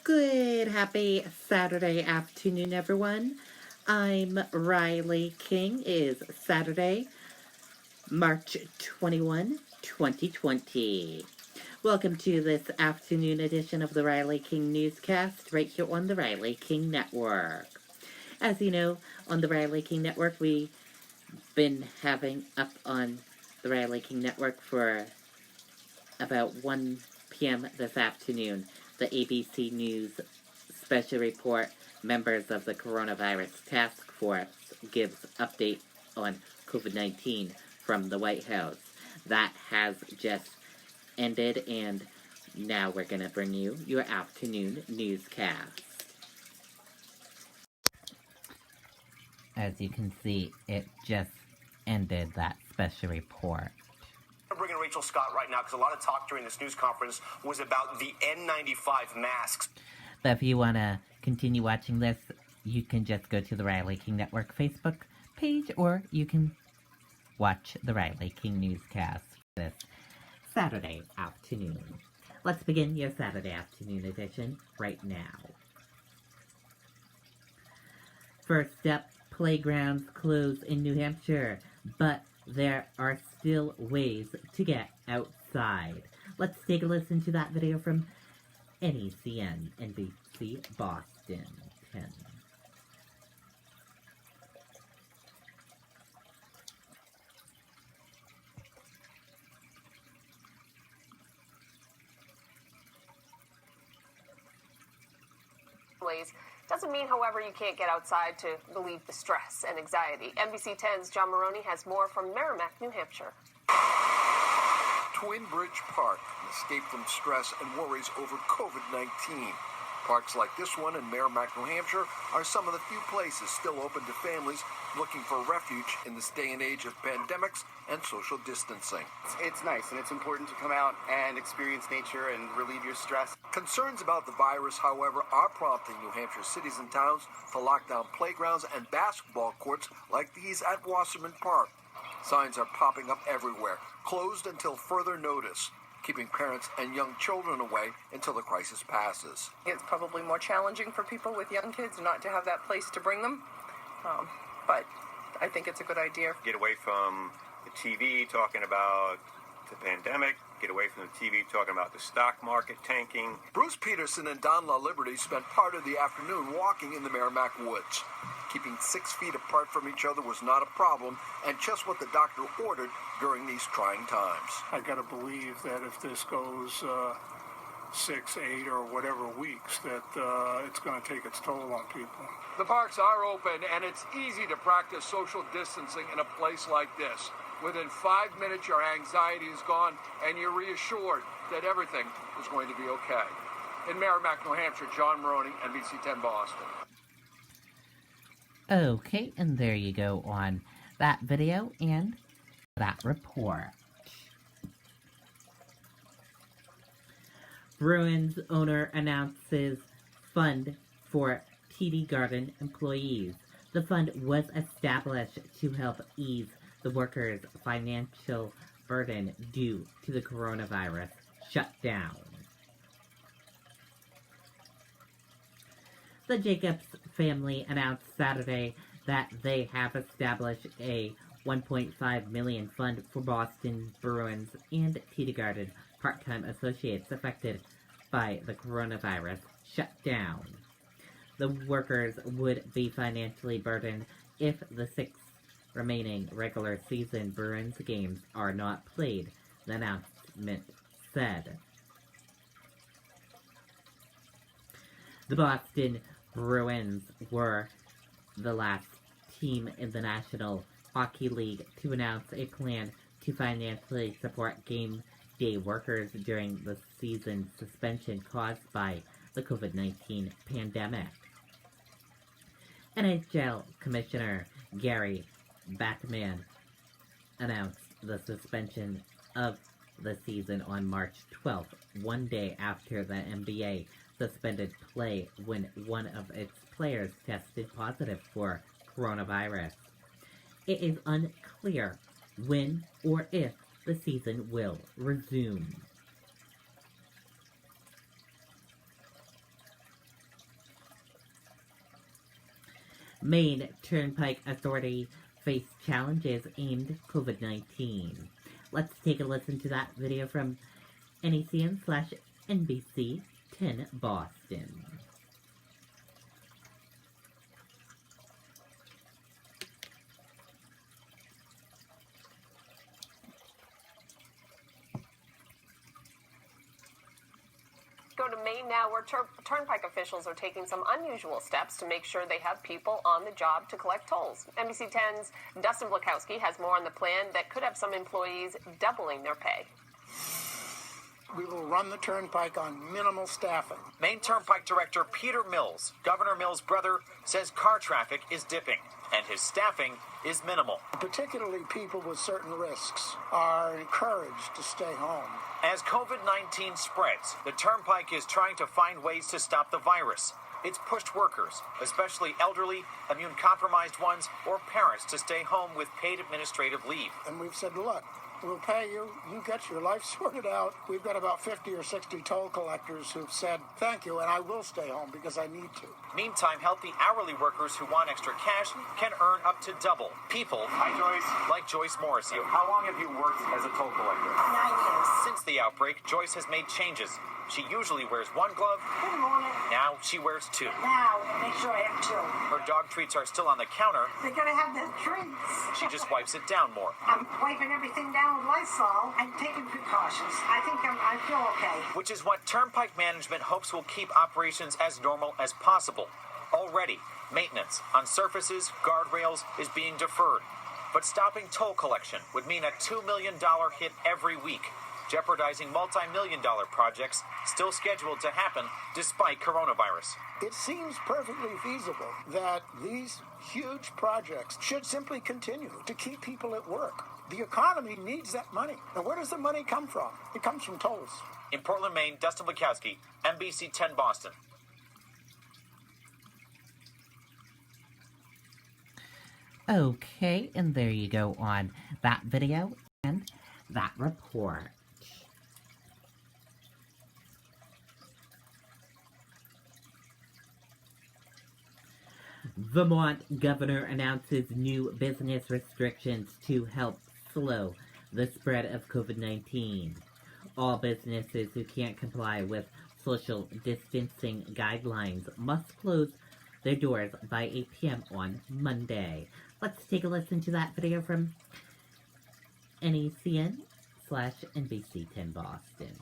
Good, happy Saturday afternoon, everyone. I'm Riley King. It is Saturday, March 21, 2020. Welcome to this afternoon edition of the Riley King Newscast, right here on the Riley King Network. As you know, on the Riley King Network, we've been having up on the Riley King Network for about 1 p.m. this afternoon, the ABC News special report, members of the coronavirus task force gives update on COVID-19 from the White House. That has just ended, and now we're going to bring you your afternoon newscast. As you can see, it just ended that special report. I'm bringing Rachel Scott right now because a lot of talk during this news conference was about the N95 masks. But if you want to continue watching this, you can just go to the Riley King Network Facebook page, or you can watch the Riley King Newscast this Saturday afternoon. Let's begin your Saturday afternoon edition right now. First up, playgrounds close in New Hampshire, but there are still ways to get outside. Let's take a listen to that video from NECN, NBC Boston 10. Doesn't mean, however, you can't get outside to relieve the stress and anxiety. NBC 10's John Maroney has more from Merrimack, New Hampshire. Twin Bridge Park, an escape from stress and worries over COVID-19. Parks like this one in Merrimack, New Hampshire are some of the few places still open to families looking for refuge in this day and age of pandemics and social distancing. It's nice, and it's important to come out and experience nature and relieve your stress. Concerns about the virus, however, are prompting New Hampshire cities and towns to lock down playgrounds and basketball courts like these at Wasserman Park. Signs are popping up everywhere, closed until further notice, keeping parents and young children away until the crisis passes. It's probably more challenging for people with young kids not to have that place to bring them, but I think it's a good idea. Get away from the TV talking about the pandemic, get away from the TV talking about the stock market tanking. Bruce Peterson and Don La Liberty spent part of the afternoon walking in the Merrimack woods. Keeping 6 feet apart from each other was not a problem, and just what the doctor ordered during these trying times. I got to believe that if this goes 6, 8, or whatever weeks, that it's going to take its toll on people. The parks are open, and it's easy to practice social distancing in a place like this. Within 5 minutes, your anxiety is gone, and you're reassured that everything is going to be okay. In Merrimack, New Hampshire, John Maroney, NBC 10 Boston. Okay, and there you go on that video and that report. Bruins owner announces fund for TD Garden employees. The fund was established to help ease the workers' financial burden due to the coronavirus shutdown. The Jacobs family announced Saturday that they have established a $1.5 million fund for Boston Bruins and TD Garden part-time associates affected by the coronavirus shutdown. The workers would be financially burdened if the 6 remaining regular season Bruins games are not played, the announcement said. The Boston Bruins were the last team in the National Hockey League to announce a plan to financially support game day workers during the season suspension caused by the COVID-19 pandemic. NHL Commissioner Gary Bettman announced the suspension of the season on March 12th, one day after the NBA suspended play when one of its players tested positive for coronavirus. It is unclear when or if the season will resume. Maine Turnpike Authority face challenges aimed COVID-19. Let's take a listen to that video from NECN/NBC 10 Boston. Go to Maine now, where Turnpike officials are taking some unusual steps to make sure they have people on the job to collect tolls. NBC 10's Dustin Blakowski has more on the plan that could have some employees doubling their pay. We will run the Turnpike on minimal staffing. Maine Turnpike Director Peter Mills, Governor Mills' brother, says car traffic is dipping and his staffing is minimal. Particularly people with certain risks are encouraged to stay home. As COVID-19 spreads, the Turnpike is trying to find ways to stop the virus. It's pushed workers, especially elderly, immune-compromised ones, or parents, to stay home with paid administrative leave. And we've said, look, we'll pay you. You get your life sorted out. We've got about 50 or 60 toll collectors who've said, thank you, and I will stay home because I need to. Meantime, healthy hourly workers who want extra cash can earn up to double. People like Joyce Morrissey. How long have you worked as a toll collector? 9 years. Since the outbreak, Joyce has made changes. She usually wears one glove. Good morning. Now she wears two. Now, make sure I have two. Her dog treats are still on the counter. They're going to have the treats. She just wipes it down more. I'm wiping everything down with Lysol and taking precautions. I think I feel okay. Which is what Turnpike management hopes will keep operations as normal as possible. Already, maintenance on surfaces, guardrails is being deferred. But stopping toll collection would mean a $2 million hit every week, jeopardizing multi-million-dollar projects still scheduled to happen despite coronavirus. It seems perfectly feasible that these huge projects should simply continue to keep people at work. The economy needs that money. And where does the money come from? It comes from tolls. In Portland, Maine, Dustin Blakowski, NBC 10 Boston. Okay, and there you go on that video and that report. Vermont governor announces new business restrictions to help slow the spread of COVID-19. All businesses who can't comply with social distancing guidelines must close their doors by 8 p.m. on Monday. Let's take a listen to that video from NECN/NBC 10 Boston.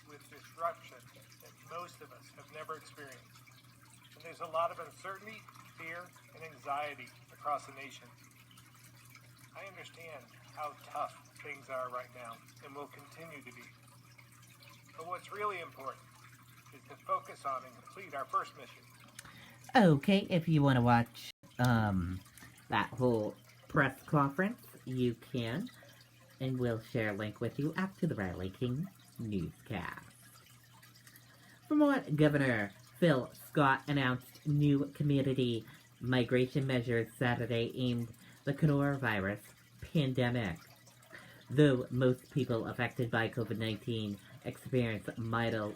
With disruption that most of us have never experienced. And there's a lot of uncertainty, fear, and anxiety across the nation. I understand how tough things are right now and will continue to be. But what's really important is to focus on and complete our first mission. Okay, if you want to watch that whole press conference, you can. And we'll share a link with you after the Riley King Newscast. Vermont Governor Phil Scott announced new community migration measures Saturday aimed at the coronavirus pandemic. Though most people affected by COVID-19 experience mild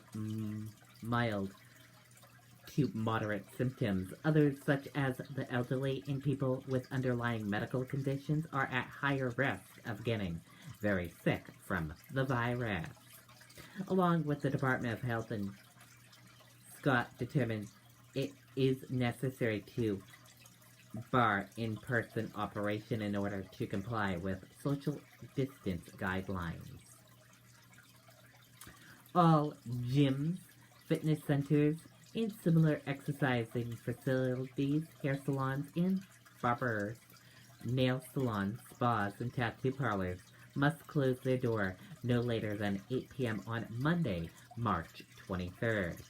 to moderate symptoms, others such as the elderly and people with underlying medical conditions are at higher risk of getting very sick from the virus. Along with the Department of Health, and Scott determined it is necessary to bar in-person operation in order to comply with social distance guidelines. All gyms, fitness centers, and similar exercising facilities, hair salons, and barbers, nail salons, spas, and tattoo parlors must close their door no later than 8 p.m. on Monday, March 23rd.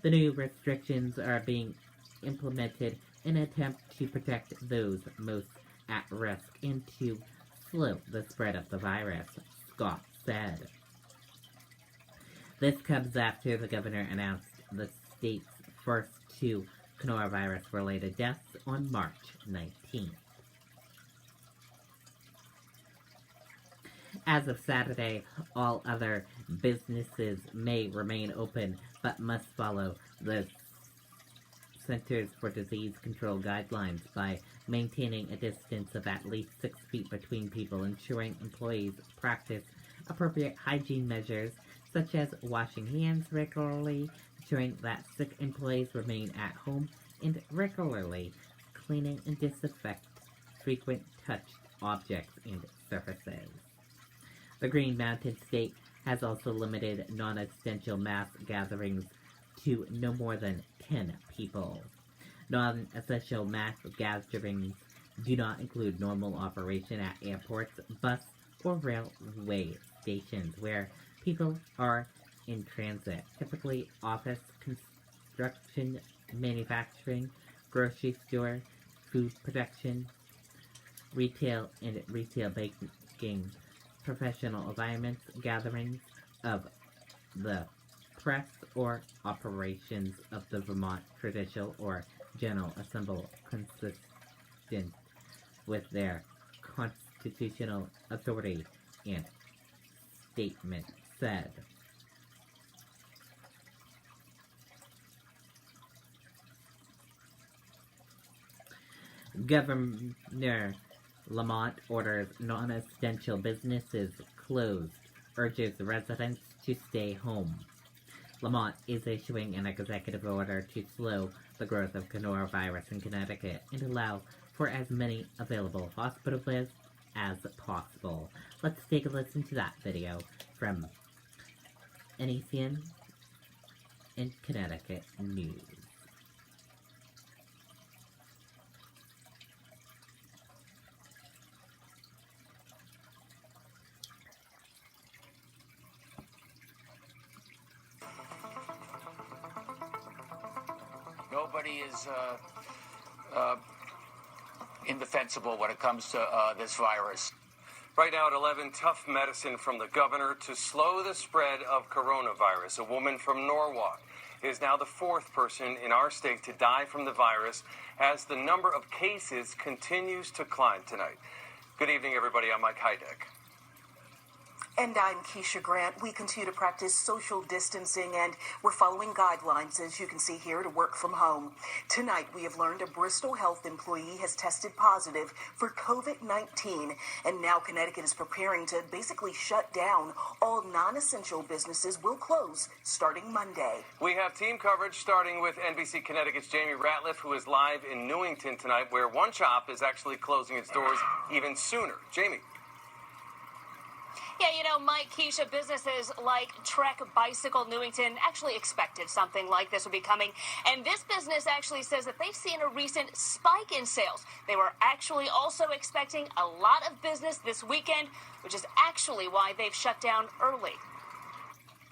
The new restrictions are being implemented in an attempt to protect those most at risk and to slow the spread of the virus, Scott said. This comes after the governor announced the state's first 2 coronavirus-related deaths on March 19th. As of Saturday, all other businesses may remain open but must follow the Centers for Disease Control guidelines by maintaining a distance of at least 6 feet between people, ensuring employees practice appropriate hygiene measures such as washing hands regularly, ensuring that sick employees remain at home, and regularly cleaning and disinfect frequent touched objects and surfaces. The Green Mountain State has also limited non-essential mass gatherings to no more than 10 people. Non-essential mass gatherings do not include normal operation at airports, bus, or railway stations where people are in transit, typically office, construction, manufacturing, grocery store, food production, retail and retail baking, professional environments, gatherings of the press, or operations of the Vermont Traditional or General Assembly consistent with their constitutional authority, and statement said. Governor Lamont orders non-essential businesses closed, urges residents to stay home. Lamont is issuing an executive order to slow the growth of coronavirus in Connecticut and allow for as many available hospital beds as possible. Let's take a listen to that video from NECN and Connecticut News. Nobody is indefensible when it comes to this virus. Right now at 11, tough medicine from the governor to slow the spread of coronavirus. A woman from Norwalk is now the 4th person in our state to die from the virus as the number of cases continues to climb tonight. Good evening, everybody. I'm Mike Heideck. And I'm Keisha Grant. We continue to practice social distancing, and we're following guidelines, as you can see here, to work from home. Tonight, we have learned a Bristol Health employee has tested positive for COVID-19, and now Connecticut is preparing to basically shut down. All non-essential businesses will close starting Monday. We have team coverage starting with NBC Connecticut's Jamie Ratliff, who is live in Newington tonight, where one shop is actually closing its doors even sooner. Jamie. Yeah, Mike, Keisha, businesses like Trek Bicycle Newington actually expected something like this would be coming. And this business actually says that they've seen a recent spike in sales. They were actually also expecting a lot of business this weekend, which is actually why they've shut down early.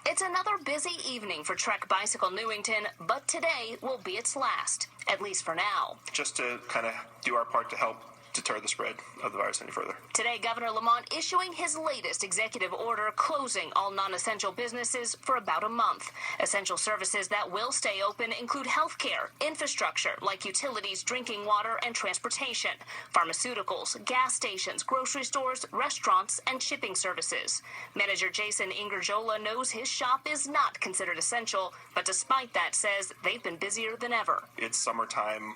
It's another busy evening for Trek Bicycle Newington, but today will be its last, at least for now. Just to kind of do our part to help deter the spread of the virus any further. Today, Governor Lamont issuing his latest executive order closing all non-essential businesses for about a month. Essential services that will stay open include healthcare, infrastructure like utilities, drinking water, and transportation, pharmaceuticals, gas stations, grocery stores, restaurants, and shipping services. Manager Jason Ingerjola knows his shop is not considered essential, but despite that says they've been busier than ever. It's summertime,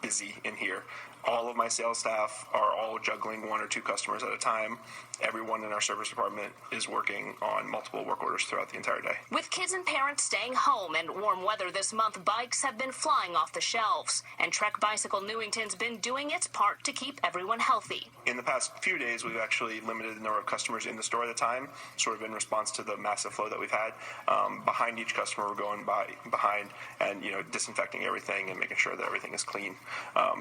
busy in here. All of my sales staff are all juggling 1 or 2 customers at a time. Everyone in our service department is working on multiple work orders throughout the entire day. With kids and parents staying home and warm weather this month, bikes have been flying off the shelves. And Trek Bicycle Newington's been doing its part to keep everyone healthy. In the past few days, we've actually limited the number of customers in the store at a time, sort of in response to the massive flow that we've had. Behind each customer, we're going behind and, disinfecting everything and making sure that everything is clean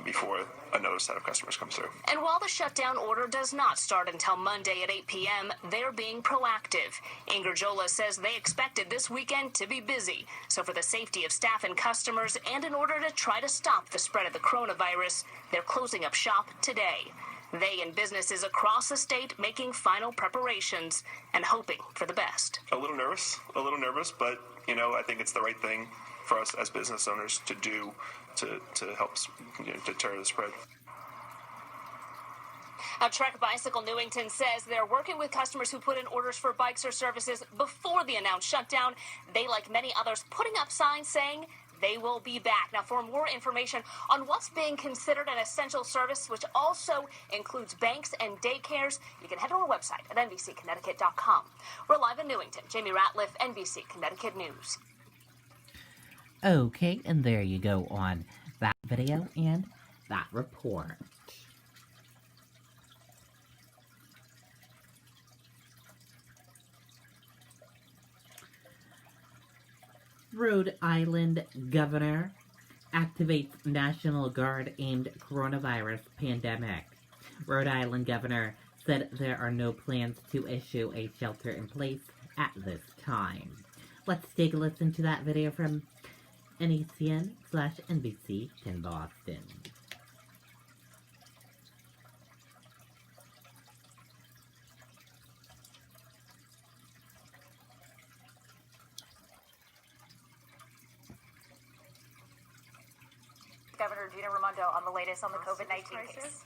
before another set of customers comes through. And while the shutdown order does not start until Monday at 8 p.m., they're being proactive. Ingerjola says they expected this weekend to be busy. So for the safety of staff and customers, and in order to try to stop the spread of the coronavirus, they're closing up shop today. They and businesses across the state making final preparations and hoping for the best. A little nervous, but, I think it's the right thing for us as business owners to do to help deter the spread. Trek Bicycle Newington says they're working with customers who put in orders for bikes or services before the announced shutdown. They, like many others, putting up signs saying they will be back. Now, for more information on what's being considered an essential service, which also includes banks and daycares, you can head to our website at NBCConnecticut.com. We're live in Newington. Jamie Ratliff, NBC Connecticut News. Okay, and there you go on that video and that report. Rhode Island governor activates National Guard aimed coronavirus pandemic. Rhode Island governor said there are no plans to issue a shelter-in-place at this time. Let's take a listen to that video from NECN/NBC in Boston. Governor Gina Raimondo on the latest on the COVID-19 case.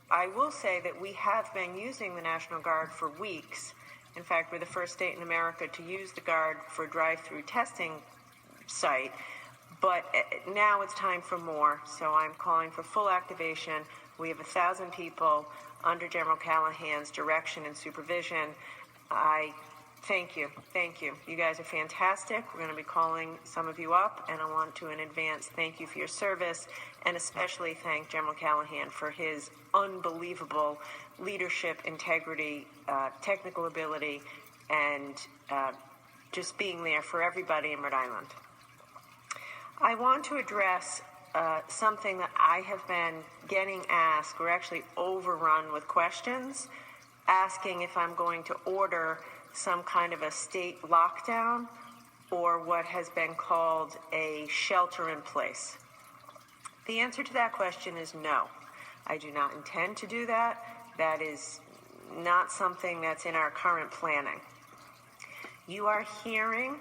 I will say that we have been using the National Guard for weeks. In fact, we're the first state in America to use the Guard for drive-through testing site. But now it's time for more, so I'm calling for full activation. We have 1,000 people under General Callahan's direction and supervision. Thank you. You guys are fantastic. We're going to be calling some of you up, and I want to in advance thank you for your service, and especially thank General Callahan for his unbelievable leadership, integrity, technical ability, and just being there for everybody in Rhode Island. I want to address something that I have been getting asked. We're actually overrun with questions, asking if I'm going to order some kind of a state lockdown or what has been called a shelter in place. The answer to that question is no. I do not intend to do that. That is not something that's in our current planning. You are hearing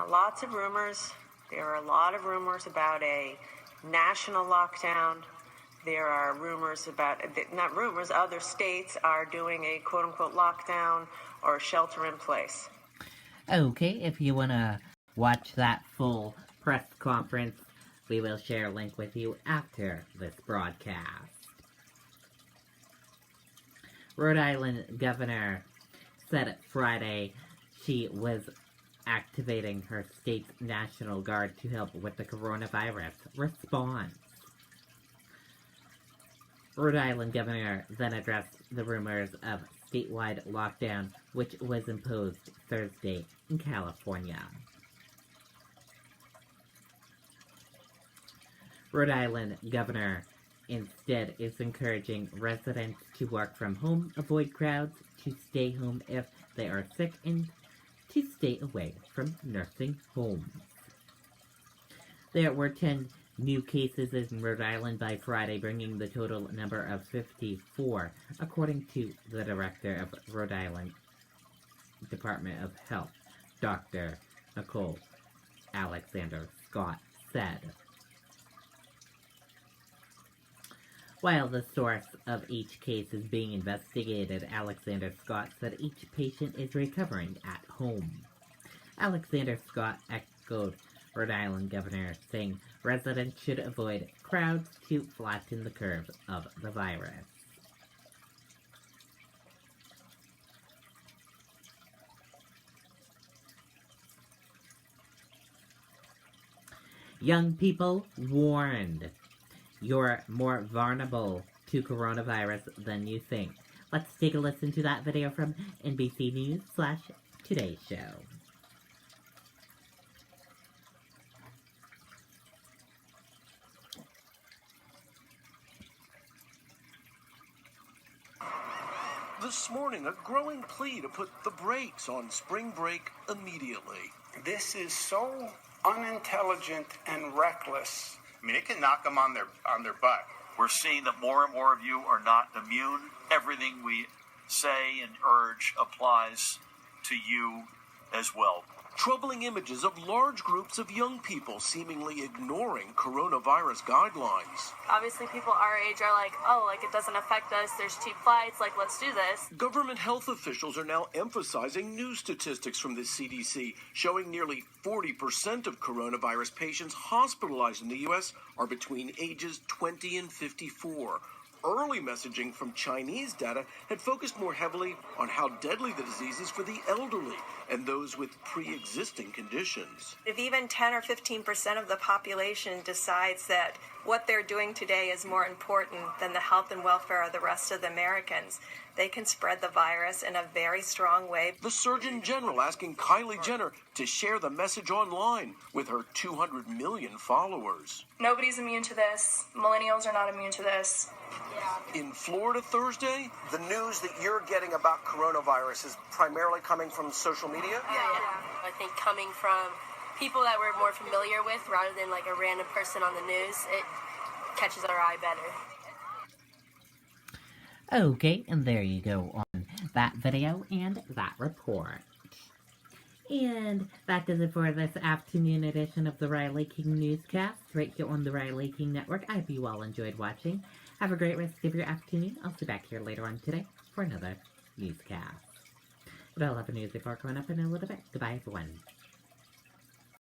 lots of rumors. There are a lot of rumors about a national lockdown. There are rumors about, not rumors, other states are doing a quote-unquote lockdown or a shelter in place. Okay, if you want to watch that full press conference, we will share a link with you after this broadcast. Rhode Island Governor said Friday she was activating her state's National Guard to help with the coronavirus response. Rhode Island Governor then addressed the rumors of statewide lockdown, which was imposed Thursday in California. Rhode Island Governor instead is encouraging residents to work from home, avoid crowds, to stay home if they are sick, and to stay away from nursing homes. There were 10 new cases in Rhode Island by Friday, bringing the total number of 54, according to the director of Rhode Island Department of Health, Dr. Nicole Alexander Scott, said. While the source of each case is being investigated, Alexander Scott said each patient is recovering at home. Alexander Scott echoed Rhode Island Governor, saying residents should avoid crowds to flatten the curve of the virus. Young people warned. You're more vulnerable to coronavirus than you think. Let's take a listen to that video from NBC News/Today Show. This morning, a growing plea to put the brakes on spring break immediately. This is so unintelligent and reckless. I mean, it can knock them on their butt. We're seeing that more and more of you are not immune. Everything we say and urge applies to you as well. troubling images of large groups of young people seemingly ignoring coronavirus guidelines. Obviously, people our age are like, oh, like it doesn't affect us, there's cheap flights, like let's do this. Government health officials are now emphasizing new statistics from the CDC, showing nearly 40% of coronavirus patients hospitalized in the U.S. are between ages 20 and 54. Early messaging from Chinese data had focused more heavily on how deadly the disease is for the elderly and those with pre-existing conditions. If even 10 or 15% of the population decides that what they're doing today is more important than the health and welfare of the rest of the Americans, they can spread the virus in a very strong way. The Surgeon General asking Kylie Jenner to share the message online with her 200 million followers. Nobody's immune to this. Millennials are not immune to this. In Florida Thursday, the news that you're getting about coronavirus is primarily coming from social media? Yeah. I think coming from people that we're more familiar with rather than like a random person on the news, it catches our eye better. Okay, and there you go on that video and that report. And that does it for this afternoon edition of the Riley King Newscast right here on the Riley King Network. I hope you all enjoyed watching. Have a great rest of your afternoon. I'll see you back here later on today for another newscast. But I'll have a news report coming up in a little bit. Goodbye, everyone.